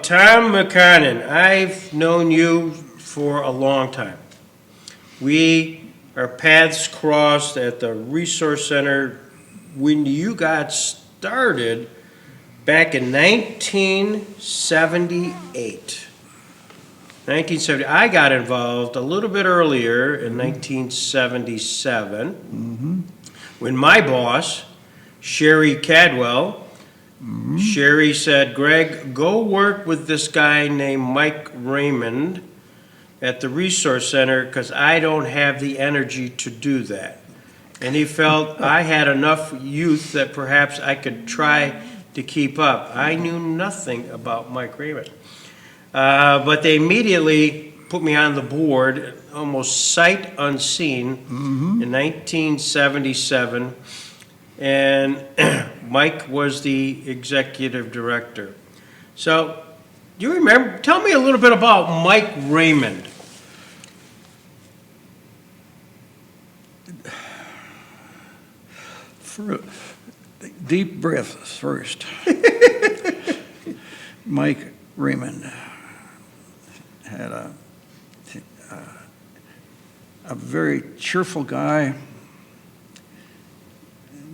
Tom McConnon, I've known you for a long time. Our paths crossed at the Resource Center when you got started back in 1978. 1970. I got involved a little bit earlier in 1977 when my boss, Sherry Cadwell, Sherry said, Greg, go work with this guy named Mike Raymond at the Resource Center because I don't have the energy to do that. And he felt I had enough youth that perhaps I could try to keep up. I knew nothing about Mike Raymond. But they immediately put me on the board, almost sight unseen, in 1977. And Mike was the executive director. So, do you remember? Tell me a little bit about Mike Raymond. For deep breaths first. Mike Raymond had a very cheerful guy,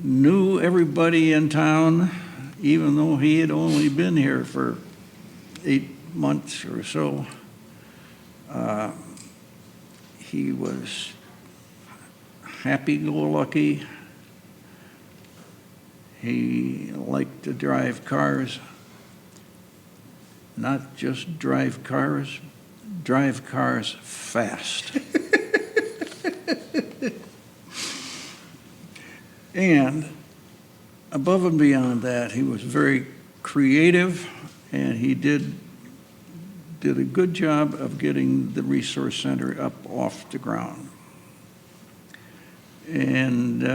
knew everybody in town, even though he had only been here for 8 months or so. He was happy-go-lucky. He liked to drive cars, not just drive cars fast. And above and beyond that, he was very creative, and he did a good job of getting the Resource Center up off the ground. And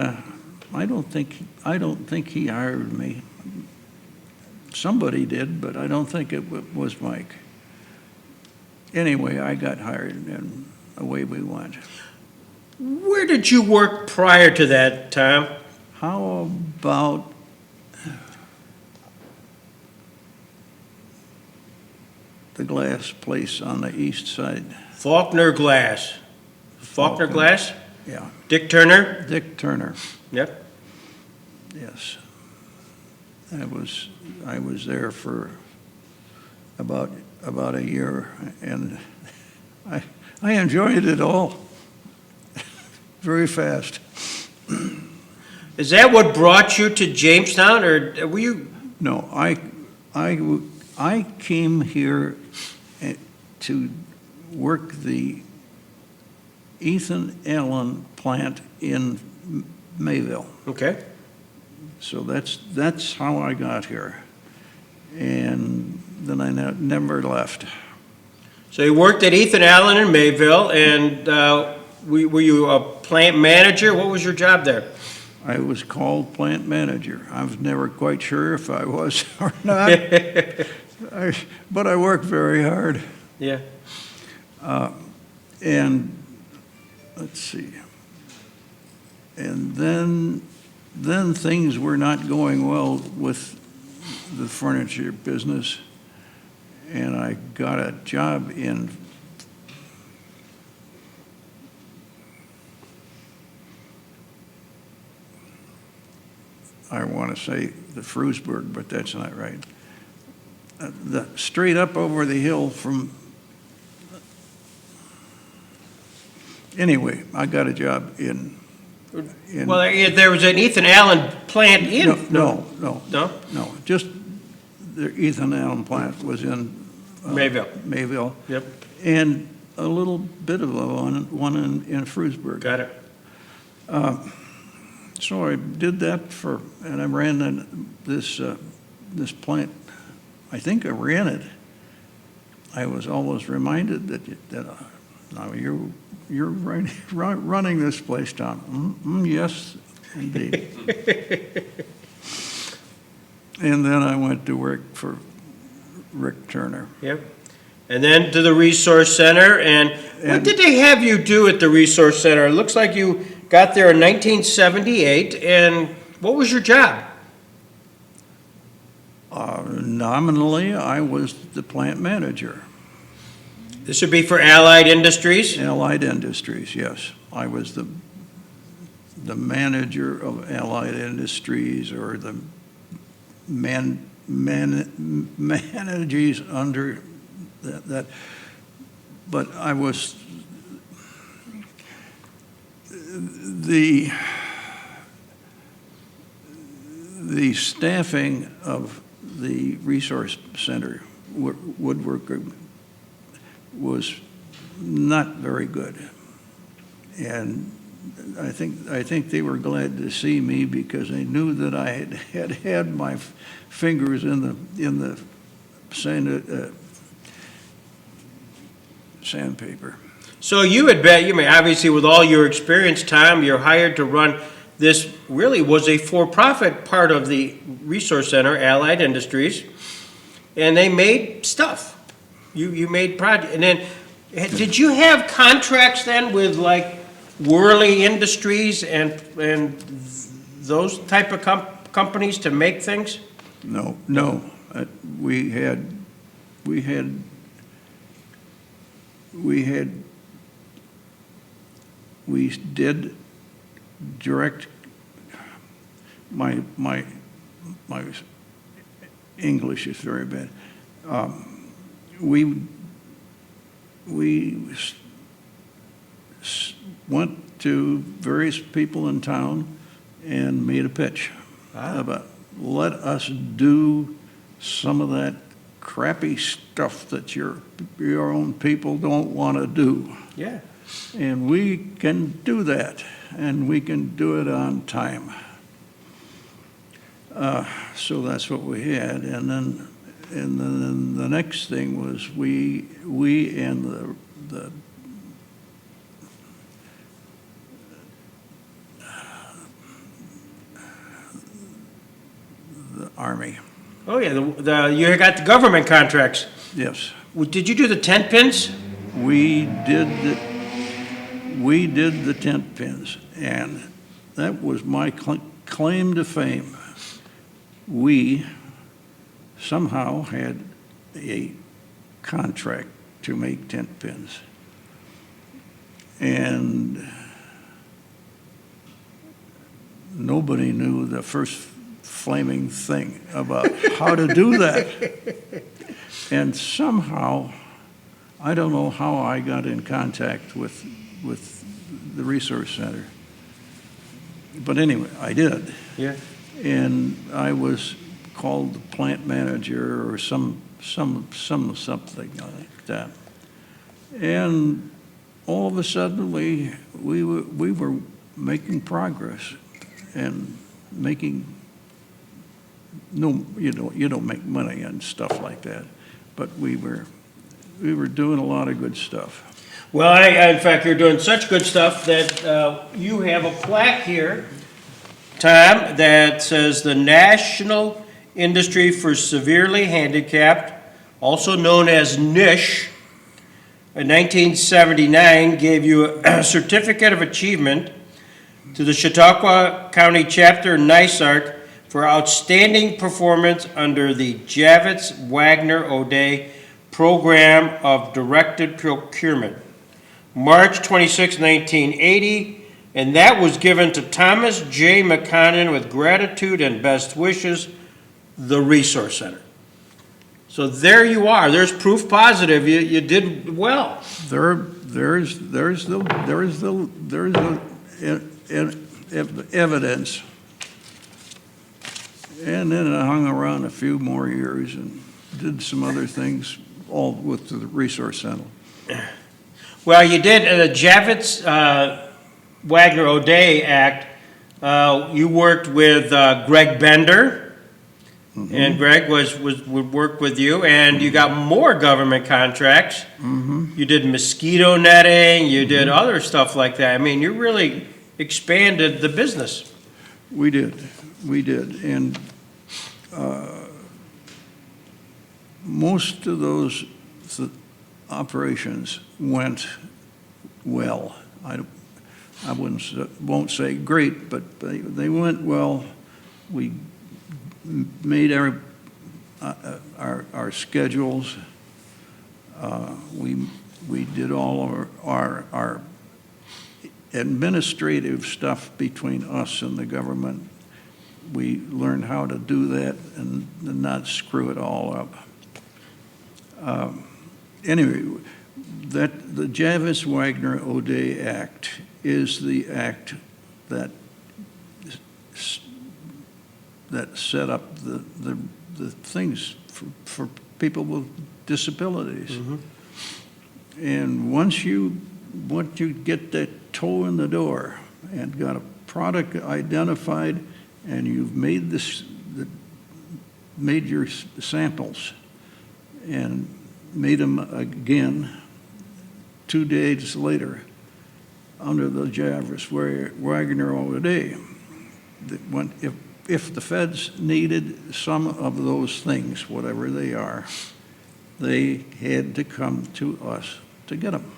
I don't think he hired me. Somebody did, but I don't think it was Mike. Anyway, I got hired, and away we went. Where did you work prior to that, Tom? How about the glass place on the east side? Faulkner Glass. Faulkner Glass? Yeah. Dick Turner? Dick Turner. Yep. Yes. I was there for about a year, and I enjoyed it all very fast. Is that what brought you to Jamestown, or were you? No, I came here to work the Ethan Allen plant in Mayville. Okay. So that's how I got here, and then I never left. So you worked at Ethan Allen in Mayville, and were you a plant manager? What was your job there? I was called plant manager. I was never quite sure if I was or not, but I worked very hard. Yeah. And let's see. And then things were not going well with the furniture business, and I got a job in I want to say the Frewsburg, but that's not right. Straight up over the hill from. Anyway, I got a job in. Well, there was an Ethan Allen plant in. No. Just the Ethan Allen plant was in Mayville. Yep. And a little bit of one in Frewsburg. Got it. So I did that and I ran this plant. I think I ran it. I was always reminded that now you're running this place, Tom. Yes, indeed. And then I went to work for Rick Turner. Yep. And then to the Resource Center. And what did they have you do at the Resource Center? It looks like you got there in 1978. And what was your job? Nominally, I was the plant manager. This would be for Allied Industries? Allied Industries, yes. I was the manager of Allied Industries, or the manages under that. But I was the staffing of the resource center woodworker was not very good, and I think they were glad to see me because they knew that I had my fingers in the sandpaper. So you had bet, you mean, obviously with all your experience, Tom, you're hired to run this, really was a for-profit part of the resource center, Allied Industries, and they made stuff. You made project, and then, did you have contracts then with like Worley Industries and those type of companies to make things? No. We did direct, my English is very bad. We went to various people in town and made a pitch about, let us do some of that crappy stuff that your own people don't want to do. Yeah. And we can do that, and we can do it on time. So that's what we had, and then the next thing was we and the Army. Oh yeah, you got the government contracts. Yes. Well, did you do the tent pins? We did the tent pins, and that was my claim to fame. We somehow had a contract to make tent pins, and nobody knew the first flaming thing about how to do that. And somehow, I don't know how I got in contact with the resource center, but anyway, I did. Yeah. And I was called the plant manager or something like that. And all of a sudden, we were making progress and making. No, you don't make money and stuff like that, but we were doing a lot of good stuff. Well, in fact, you're doing such good stuff that you have a plaque here, Tom, that says the National Industry for Severely Handicapped, also known as NISH, in 1979 gave you a certificate of achievement to the Chautauqua County Chapter NYSARC for outstanding performance under the Javits Wagner O'Day Program of Directed Procurement. March 26, 1980, and that was given to Thomas J. McConnon with gratitude and best wishes, the Resource Center. So there you are. There's proof positive. You did well. There's the evidence. And then I hung around a few more years and did some other things, all with the Resource Center. Well, you did the Javits Wagner O'Day Act. You worked with Greg Bender, and Greg would work with you, and you got more government contracts. You did mosquito netting. You did other stuff like that. I mean, you really expanded the business. We did, and most of those operations went well. I won't say great, but they went well. We made our schedules. We did all of our administrative stuff between us and the government. We learned how to do that and not screw it all up. Anyway, that the Javis-Wagner-O'Day Act is the act that set up the things for people with disabilities. Mm-hmm. And once you get that toe in the door and got a product identified, and you've made made your samples and made them again 2 days later under the Javis-Wagner-O'Day, if the feds needed some of those things, whatever they are, they had to come to us to get them.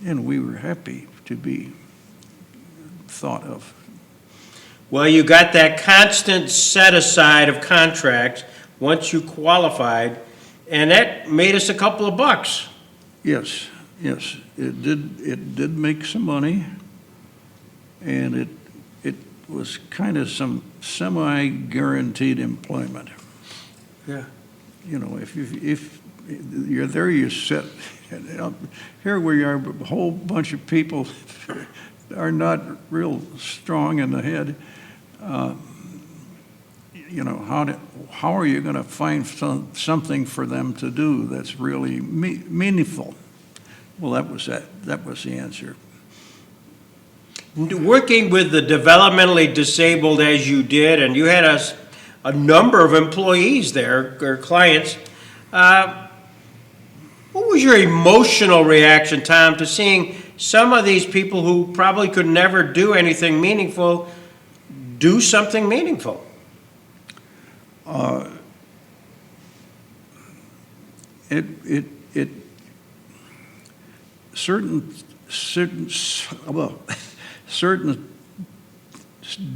And we were happy to be thought of. Well, you got that constant set aside of contracts once you qualified, and that made us a couple of bucks. Yes, it did make some money, and it was kind of some semi-guaranteed employment. Yeah. You know, if you're there, you sit. Here we are, a whole bunch of people are not real strong in the head. You know, how are you going to find something for them to do that's really meaningful? Well, that was the answer. Working with the developmentally disabled as you did, and you had a number of employees there, or clients, what was your emotional reaction, Tom, to seeing some of these people who probably could never do anything meaningful do something meaningful? Certain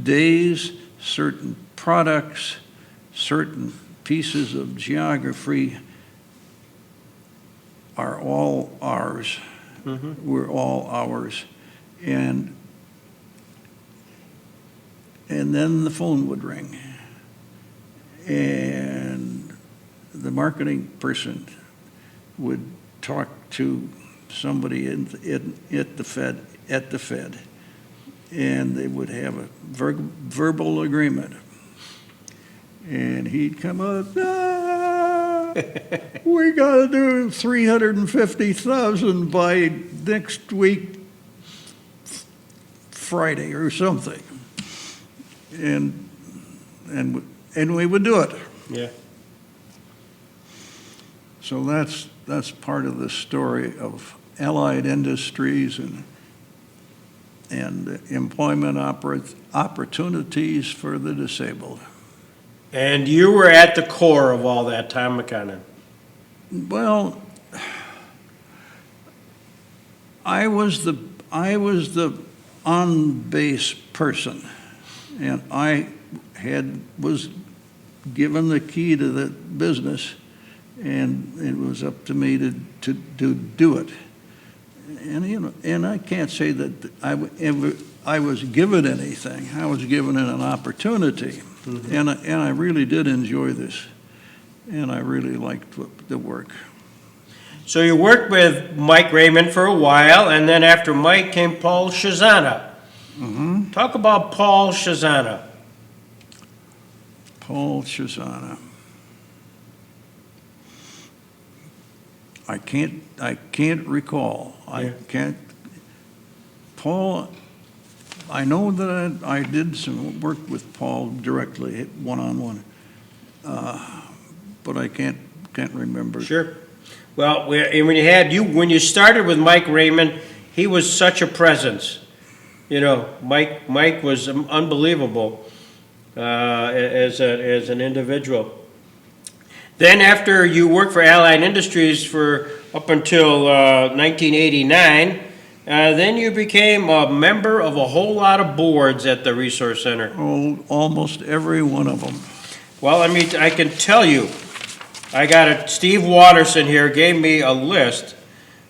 days, certain products, certain pieces of geography are all ours. Mm-hmm. We're all ours. And then the phone would ring, and the marketing person would talk to somebody at the Fed, and they would have a verbal agreement. And he'd come up, we got to do 350,000 by next week, Friday or something. And we would do it. Yeah. So that's part of the story of Allied Industries and employment opportunities for the disabled. And you were at the core of all that, Tom McConnon. Well, I was the on-base person, and I was given the key to the business, and it was up to me to do it. And you know, and I can't say that I was given anything. I was given an opportunity, mm-hmm. and I really did enjoy this, and I really liked the work. So you worked with Mike Raymond for a while, and then after Mike came Paul Shazana. Mm-hmm. Talk about Paul Shazana. Paul Shazana. I can't recall. I can't. Paul, I know that I did some work with Paul directly, one-on-one, but I can't remember. Sure. Well, when you started with Mike Raymond, he was such a presence. You know, Mike was unbelievable as an individual. Then after you worked for Allied Industries for up until 1989, then you became a member of a whole lot of boards at the Resource Center. Oh, almost every one of them. Well, I can tell you, Steve Watterson here gave me a list.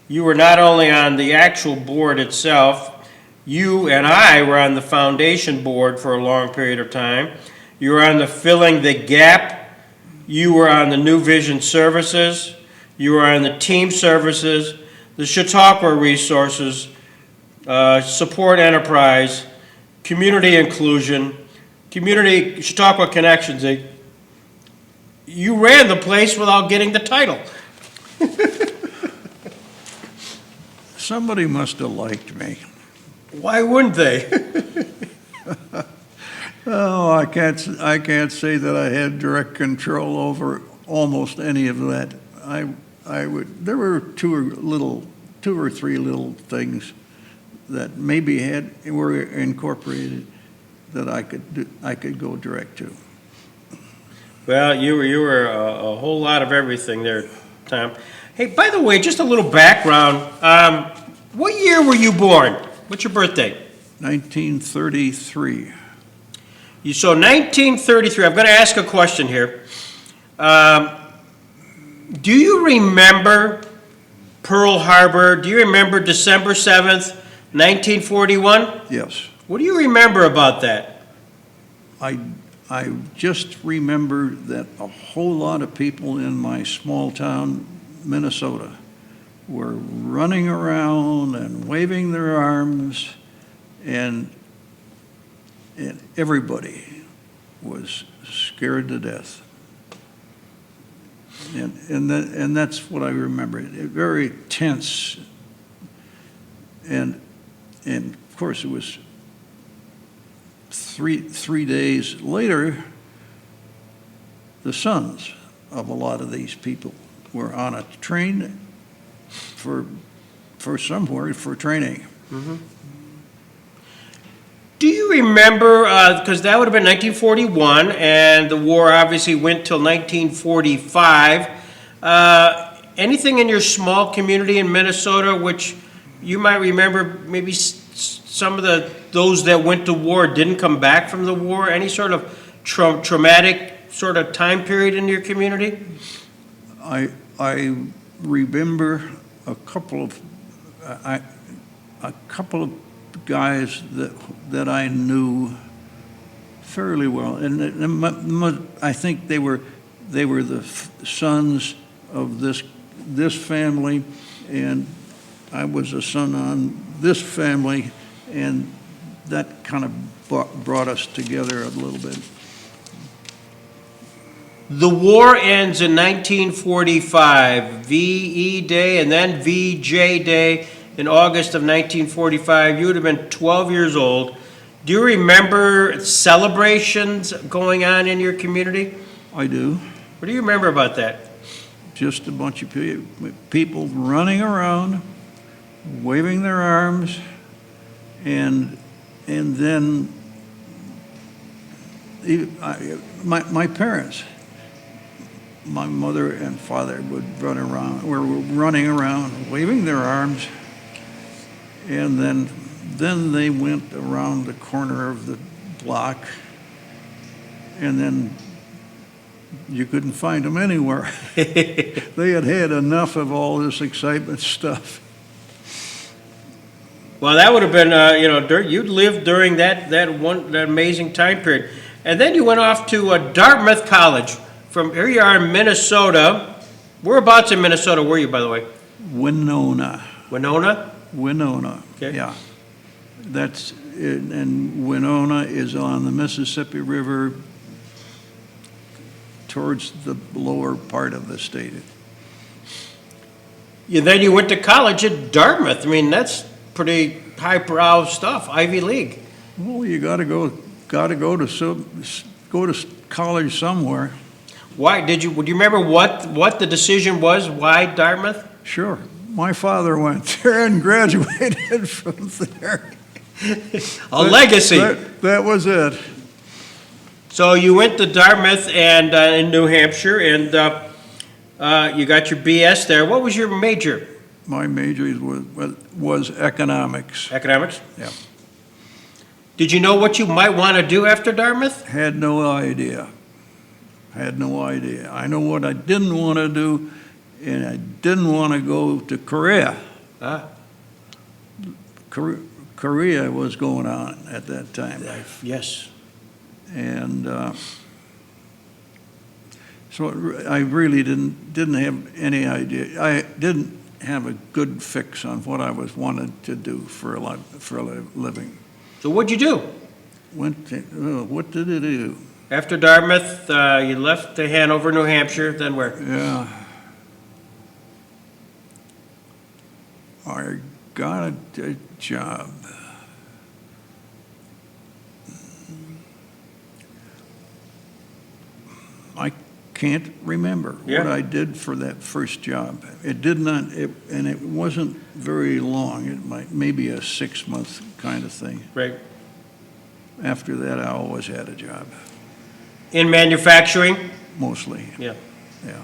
You were not only on the actual board itself, you and I were on the foundation board for a long period of time. You were on the Filling the Gap. You were on the New Vision Services. You were on the Team Services, the Chautauqua Resources, Support Enterprise, Community Inclusion, Chautauqua Connections. You ran the place without getting the title. Somebody must have liked me. Why wouldn't they? Oh, I can't say that I had direct control over almost any of that. There were two or three little things that maybe were incorporated that I could go direct to. Well, you were a whole lot of everything there, Tom. Hey, by the way, just a little background. What year were you born? What's your birthday? 1933. So 1933, I'm going to ask a question here. Do you remember Pearl Harbor? Do you remember December 7th, 1941? Yes. What do you remember about that? I just remember that a whole lot of people in my small town, Minnesota, were running around and waving their arms, and everybody was scared to death. And that's what I remember. Very tense. And of course, it was three days later, the sons of a lot of these people were on a train for somewhere for training. Mm-hmm. Do you remember, because that would have been 1941, and the war obviously went till 1945, anything in your small community in Minnesota which you might remember, maybe some of those that went to war didn't come back from the war? Any sort of traumatic sort of time period in your community? I remember a couple of guys that I knew fairly well, and I think they were the sons of this family, and I was a son on this family, and that kind of brought us together a little bit. The war ends in 1945, VE Day and then VJ Day in August of 1945. You would have been 12 years old. Do you remember celebrations going on in your community? I do. What do you remember about that? Just a bunch of people running around, waving their arms, and then my parents, my mother and father were running around, waving their arms, and then they went around the corner of the block, and then you couldn't find them anywhere. They had had enough of all this excitement stuff. Well, that would have been, you'd lived during that amazing time period. And then you went off to Dartmouth College. From here you are in Minnesota. Whereabouts in Minnesota were you, by the way? Winona. Winona? Winona, okay. Yeah. That's it, and Winona is on the Mississippi River towards the lower part of the state. Then you went to college at Dartmouth. I mean, that's pretty highbrow stuff, Ivy League. Well, you got to go to college somewhere. Why do you remember what the decision was? Why Dartmouth? Sure. My father went there and graduated from there. Legacy. That was it. So you went to Dartmouth and in New Hampshire, and you got your BS there. What was your major? My major was economics. Economics? Yeah. Did you know what you might want to do after Dartmouth? Had no idea. Had no idea. I know what I didn't want to do, and I didn't want to go to Korea. Ah, Korea was going on at that time. yes. And so I really didn't have any idea. I didn't have a good fix on what I was wanted to do for a living. So what'd you do? What did I do? After Dartmouth, you left to Hanover, New Hampshire, then where? Yeah. I got a job. I can't remember what Yeah. I did for that first job. It did not, and it wasn't very long. It maybe a 6-month kind of thing. Right. After that, I always had a job, In manufacturing? mostly. Yeah. Yeah.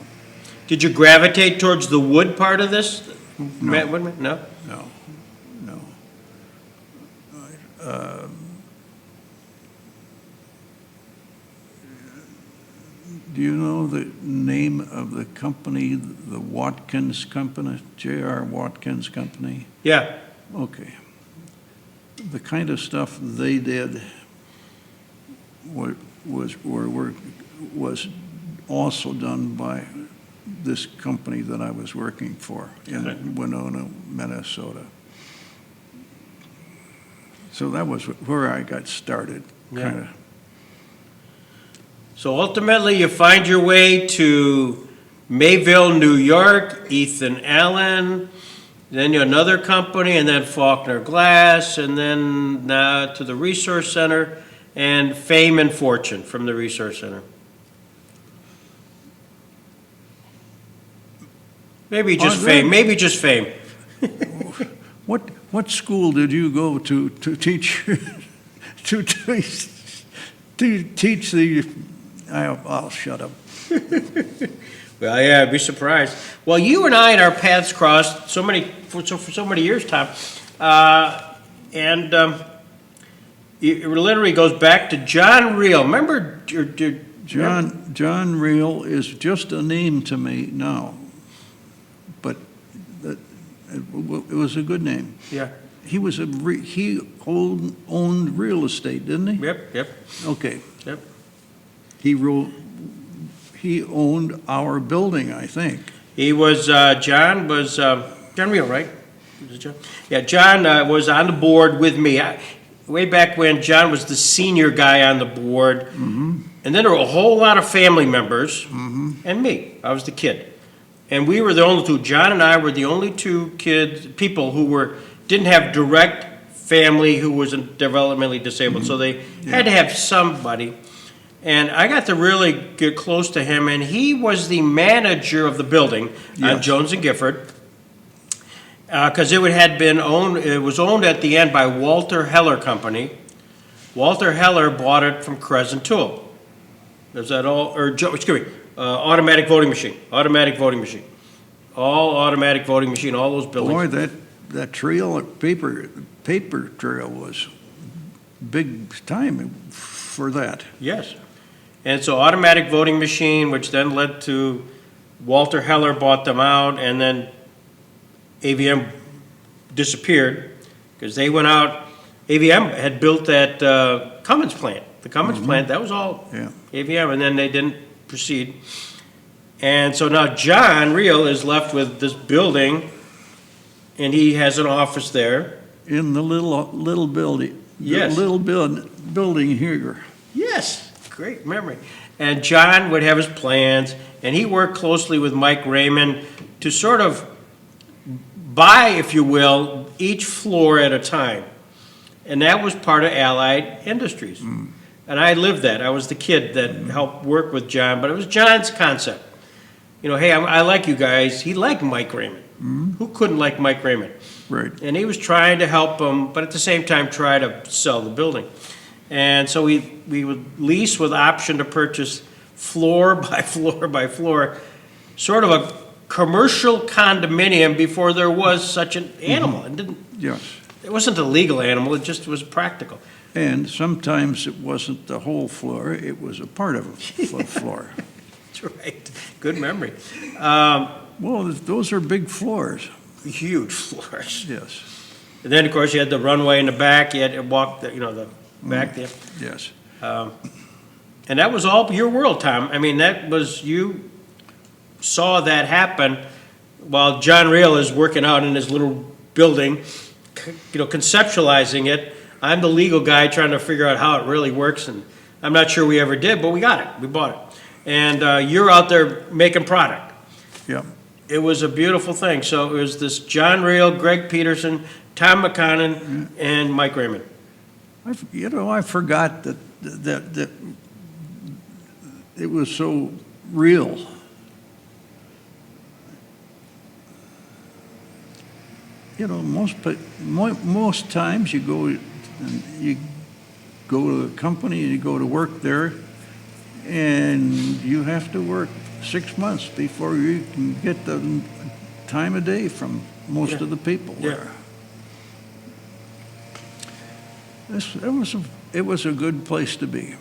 Did you gravitate towards the wood part of this? No. Woodman? No? No, no. Do you know the name of the company, the Watkins Company, J.R. Watkins Company? Yeah. Okay. The kind of stuff they did was also done by this company that I was working for in Winona, Minnesota. So that was where I got started, Yeah. kind of. So ultimately, you find your way to Mayville, New York, Ethan Allen, then another company, and then Faulkner Glass, and then now to the Resource Center, and fame and fortune from the Resource Center. Maybe just fame, maybe just fame. What school did you go to teach to teach the? I'll shut up. Well, yeah, I'd be surprised. Well, you and I and our paths crossed for so many years, Tom. And it literally goes back to John Reel. Remember? John Reel is just a name to me now, but it was a good name. Yeah. He owned real estate, didn't he? Yep. Okay. Yep. He owned our building, I think. He was, John Reel, right? Was it John? Yeah, John was on the board with me. Way back when, John was the senior guy on the board. Mm-hmm. And then there were a whole lot of family members, and me. I was the kid. And we were the only two. John and I were the only two people who didn't have direct family who was developmentally disabled. So they had to have somebody. And I got to really get close to him, and he was the manager of the building on Jones and Gifford, because it was owned at the end by Walter Heller Company. Walter Heller bought it from Crescent Tool. Is that all? Automatic voting machine. All automatic voting machine, all those buildings. Boy, that trail, paper trail was big time for that. Yes. And so automatic voting machine, which then led to Walter Heller bought them out, and then AVM disappeared because they went out. AVM had built that Cummins plant. The Cummins plant, that was all AVM, and then they didn't proceed. And so now John Reel is left with this building, and he has an office there. In the little building. Yes. The little building here. Yes, great memory. And John would have his plans, and he worked closely with Mike Raymond to sort of buy, if you will, each floor at a time. And that was part of Allied Industries. And I lived that. I was the kid that helped work with John, but it was John's concept. You know, hey, I like you guys. He liked Mike Raymond. Who couldn't like Mike Raymond? Right. And he was trying to help him, but at the same time try to sell the building. And so we would lease with option to purchase floor by floor by floor, sort of a commercial condominium before there was such an animal. Yes. It wasn't a legal animal, it just was practical. And sometimes it wasn't the whole floor, it was a part of a floor. That's right. Good memory. Well, those are big floors, Huge floors. yes, And then, of course, you had the runway in the back, you had to walk, the back there. yes. And that was all your world, Tom. I mean, you saw that happen while John Reel is working out in his little building, conceptualizing it. I'm the legal guy trying to figure out how it really works, and I'm not sure we ever did, but we got it. We bought it. And you're out there making product. Yep. It was a beautiful thing. So it was this John Reel, Greg Peterson, Tom McConnon, and Mike Raymond. I forgot that it was so real. Most times you go to a company and you go to work there, and you have to work 6 months before you can get the time of day from most of the people there. It was a good place to be.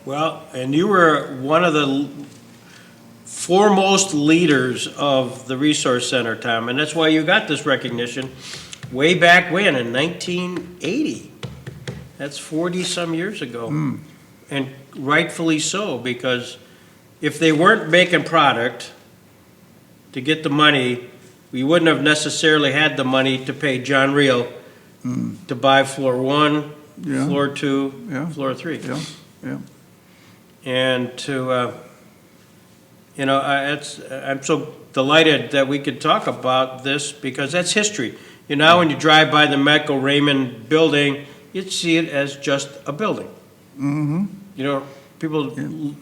Well, and you were one of the foremost leaders of the Resource Center, Tom, and that's why you got this recognition way back when, in 1980. That's 40-some years ago. And rightfully so, because if they weren't making product to get the money, we wouldn't have necessarily had the money to pay John Reel to buy floor 1, Yeah. floor 2, Yeah. floor 3. Yeah. And to, I'm so delighted that we could talk about this because that's history. When you drive by the Michael Raymond building, you'd see it as just a building. Mm-hmm. People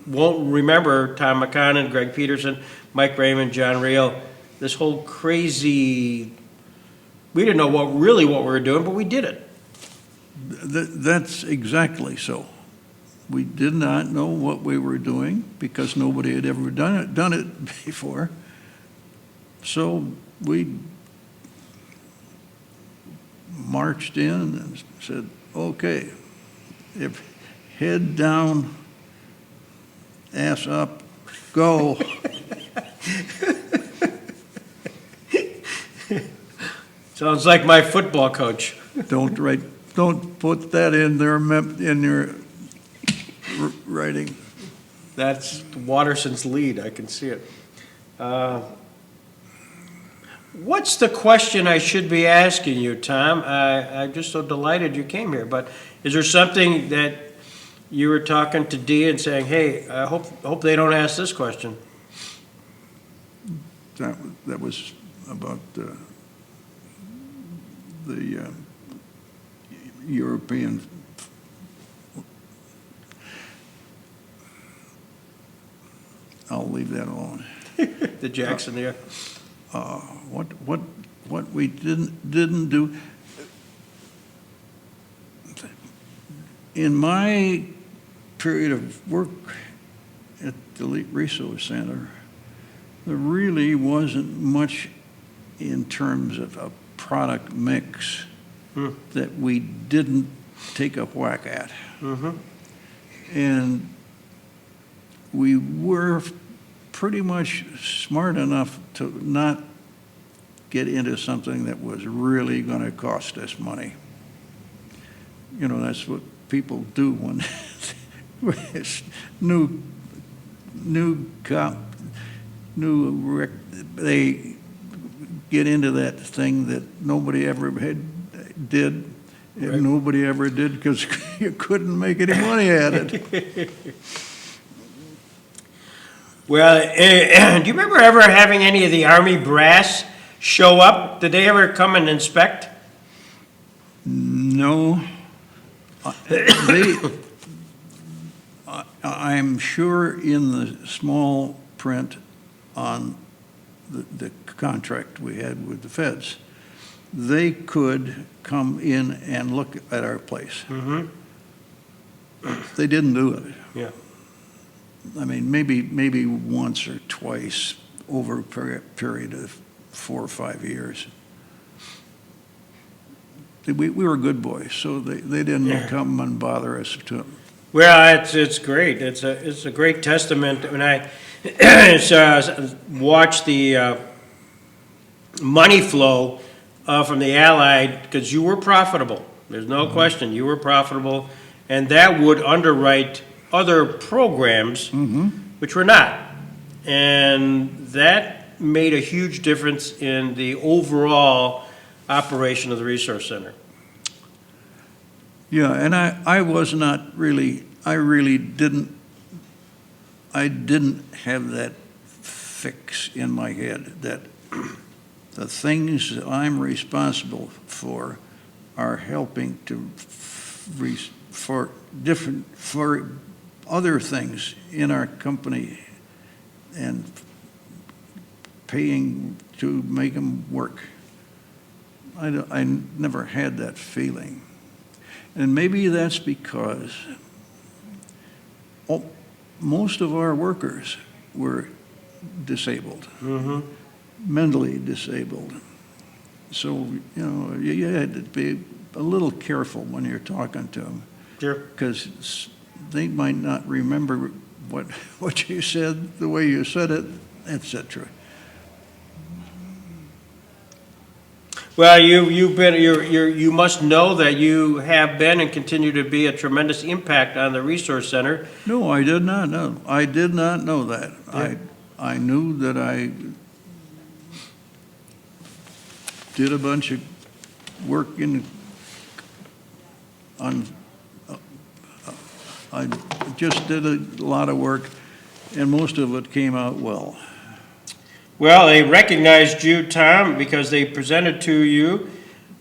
won't remember Tom McConnon, Greg Peterson, Mike Raymond, John Reel, this whole crazy, we didn't know what we were doing, but we did it. That's exactly so. We did not know what we were doing because nobody had ever done it before. So we marched in and said, okay, if head down, ass up, go. Sounds like my football coach. Don't put that in there in your writing. That's Watterson's lead, I can see it. What's the question I should be asking you, Tom? I'm just so delighted you came here, but is there something that you were talking to Dee and saying, hey, I hope they don't ask this question? That was about the European. I'll leave that alone. The Jackson there. What we didn't do in my period of work at the Resource Center, there really wasn't much in terms of a product mix that we didn't take a whack at. Mm-hmm. And we were pretty much smart enough to not get into something that was really going to cost us money. That's what people do when they get into that thing that nobody ever did, and Right. nobody ever did because you couldn't make any money at it. Well, do you remember ever having any of the Army brass show up? Did they ever come and inspect? No. I'm sure in the small print on the contract we had with the feds, they could come in and look at our place. Mm-hmm. They didn't do it. Yeah. I mean, maybe once or twice over a period of 4 or 5 years. We were good boys, so they didn't come and bother us too. Well, it's great. It's a great testament. When I is watch the money flow from the Allied, because you were profitable. There's no question, you were profitable, and that would underwrite other programs, which were not. And that made a huge difference in the overall operation of the Resource Center. Yeah, and I was not really, I didn't have that fix in my head that the things I'm responsible for are helping to, for other things in our company and paying to make them work. I never had that feeling. And maybe that's because most of our workers were disabled, mentally disabled. So, you had to be a little careful when you're talking to them. Sure. Because they might not remember what you said, the way you said it, etc. Well, you must know that you have been and continue to be a tremendous impact on the Resource Center. No, I did not know. I did not know that. Yeah. I knew that I did a bunch of work I just did a lot of work, and most of it came out well. Well, they recognized you, Tom, because they presented to you,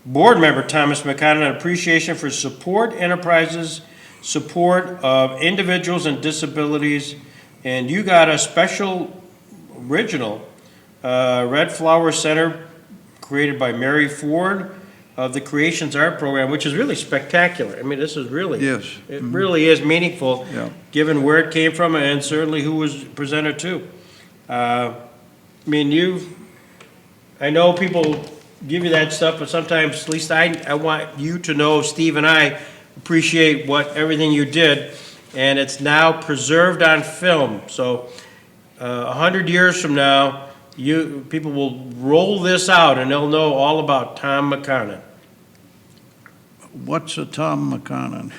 board member Thomas McConnon, an appreciation for support enterprises, support of individuals and disabilities, and you got a special original Red Flower Center created by Mary Ford of the Creations Art Program, which is really spectacular. I mean, this is really, Yes. it really is meaningful, Yeah. given where it came from and certainly who was presented to. I mean, I know people give you that stuff, but sometimes, at least I want you to know, Steve and I appreciate everything you did, and it's now preserved on film. So 100 years from now, people will roll this out and they'll know all about Tom McConnon. What's a Tom McConnon?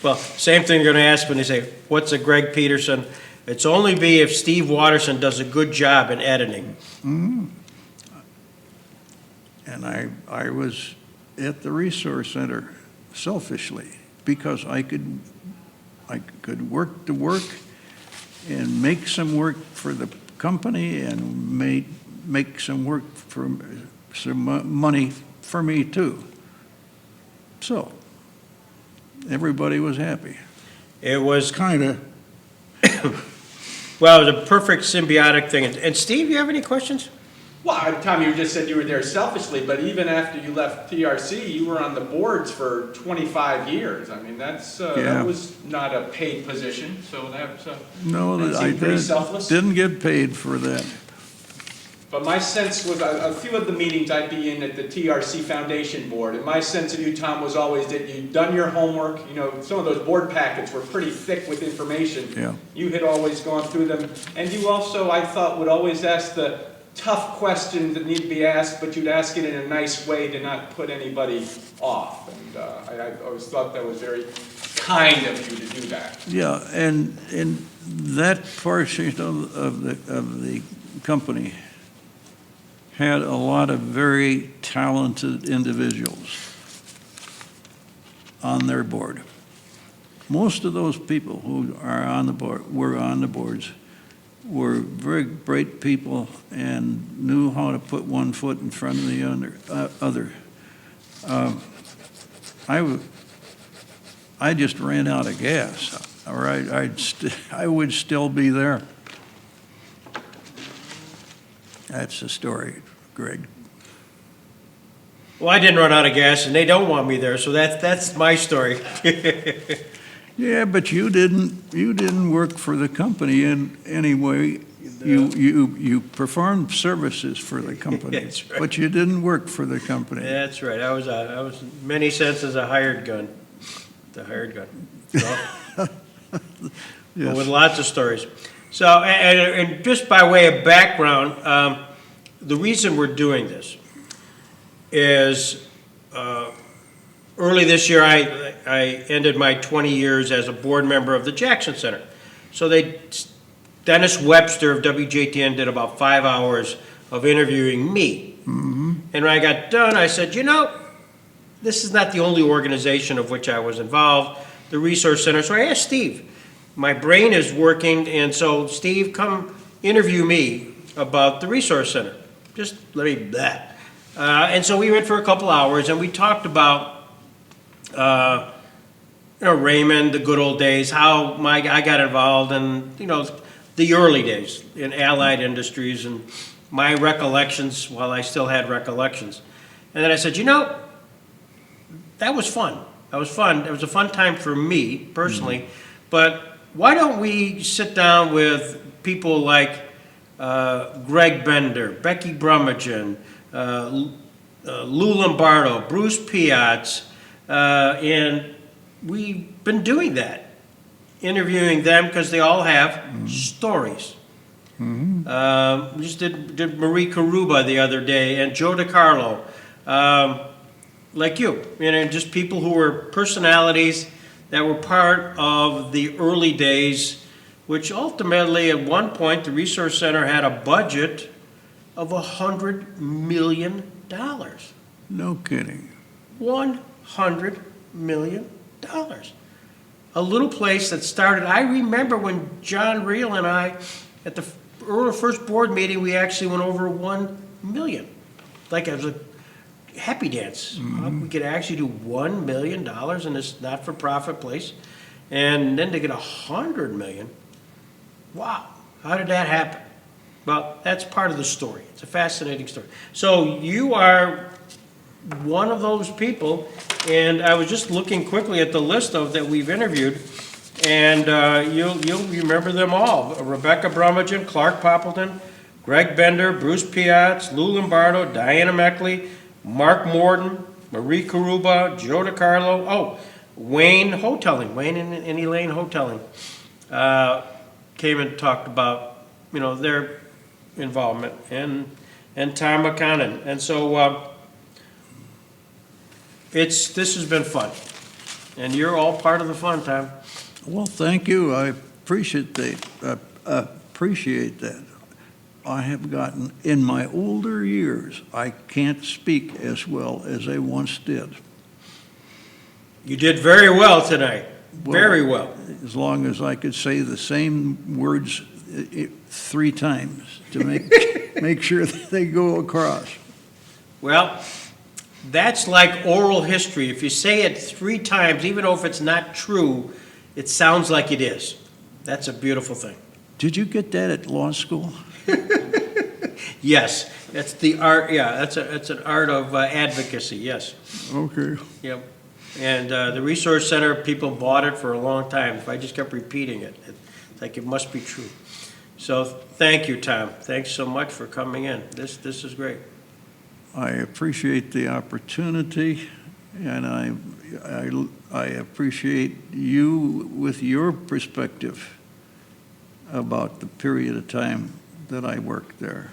Well, same thing you're going to ask when they say, what's a Greg Peterson? It's only be if Steve Watterson does a good job in editing. Mm-hmm. And I was at the Resource Center selfishly because I could work the work and make some work for the company and make some work for some money for me too. So everybody was happy. It was Kind of. Well, it was a perfect symbiotic thing. And Steve, you have any questions? Well, Tom, you just said you were there selfishly, but even after you left TRC, you were on the boards for 25 years. I mean, that was not a paid position, so that seemed pretty selfless. Didn't get paid for that. But my sense was, a few of the meetings I'd be in at the TRC Foundation board, and my sense of you, Tom, was always that you'd done your homework. Some of those board packets were pretty thick with information. Yeah. You had always gone through them, and you also, I thought, would always ask the tough questions that need to be asked, but you'd ask it in a nice way to not put anybody off. And I always thought that was very kind of you to do that. Yeah, and that portion of the company had a lot of very talented individuals on their board. Most of those people who are on the board, were on the boards, were very bright people and knew how to put one foot in front of the other. I just ran out of gas, or I would still be there. That's the story, Greg. Well, I didn't run out of gas, and they don't want me there, so that's my story. Yeah, but you didn't work for the company in any way. You performed services for the company, That's right. but you didn't work for the company. That's right. I was in many senses a hired gun. The hired gun. So, Yes. with lots of stories. So, and just by way of background, the reason we're doing this is early this year, I ended my 20 years as a board member of the Jackson Center. So Dennis Webster of WJTN did about 5 hours of interviewing me. And when I got done, I said, this is not the only organization of which I was involved, the Resource Center. So I asked Steve, my brain is working, and so Steve, come interview me about the Resource Center. Just let me, blah. And so we went for a couple hours, and we talked about Raymond, the good old days, how I got involved, and the early days in Allied Industries, and my recollections while I still had recollections. And then I said, that was fun. That was fun. It was a fun time for me personally. But why don't we sit down with people like Greg Bender, Becky Brummagem, Lou Lombardo, Bruce Piatz, and we've been doing that, interviewing them because they all have stories. We just did Marie Karuba the other day, and Joe DiCarlo, like you, just people who were personalities that were part of the early days, which ultimately at one point the Resource Center had a budget of $100 million. No kidding. $100 million. A little place that started, I remember when John Reel and I, at the first board meeting, we actually went over 1 million. Like it was a happy dance. We could actually do $1 million in this not-for-profit place. And then to get $100 million, wow, how did that happen? Well, that's part of the story. It's a fascinating story. So you are one of those people, and I was just looking quickly at the list of that we've interviewed, and you'll remember them all. Rebecca Brummagem, Clark Poppleton, Greg Bender, Bruce Piatz, Lou Lombardo, Diana Meckley, Mark Morton, Marie Karuba, Joe DiCarlo, Wayne Hoteling, Wayne and Elaine Hoteling came and talked about, their involvement, and Tom McConnon. And so this has been fun, and you're all part of the fun, Tom. Well, thank you. I appreciate that. I have gotten, in my older years, I can't speak as well as I once did. You did very well tonight. Very well. As long as I could say the same words 3 times to make sure that they go across. Well, that's like oral history. If you say it 3 times, even though if it's not true, it sounds like it is. That's a beautiful thing. Did you get that at law school? Yes, that's the art. Yeah, that's an art of advocacy. Yes. Okay. Yep. And the Resource Center, people bought it for a long time. If I just kept repeating it, it's like it must be true. So thank you, Tom. Thanks so much for coming in. This is great. I appreciate the opportunity, and I appreciate you with your perspective about the period of time that I worked there.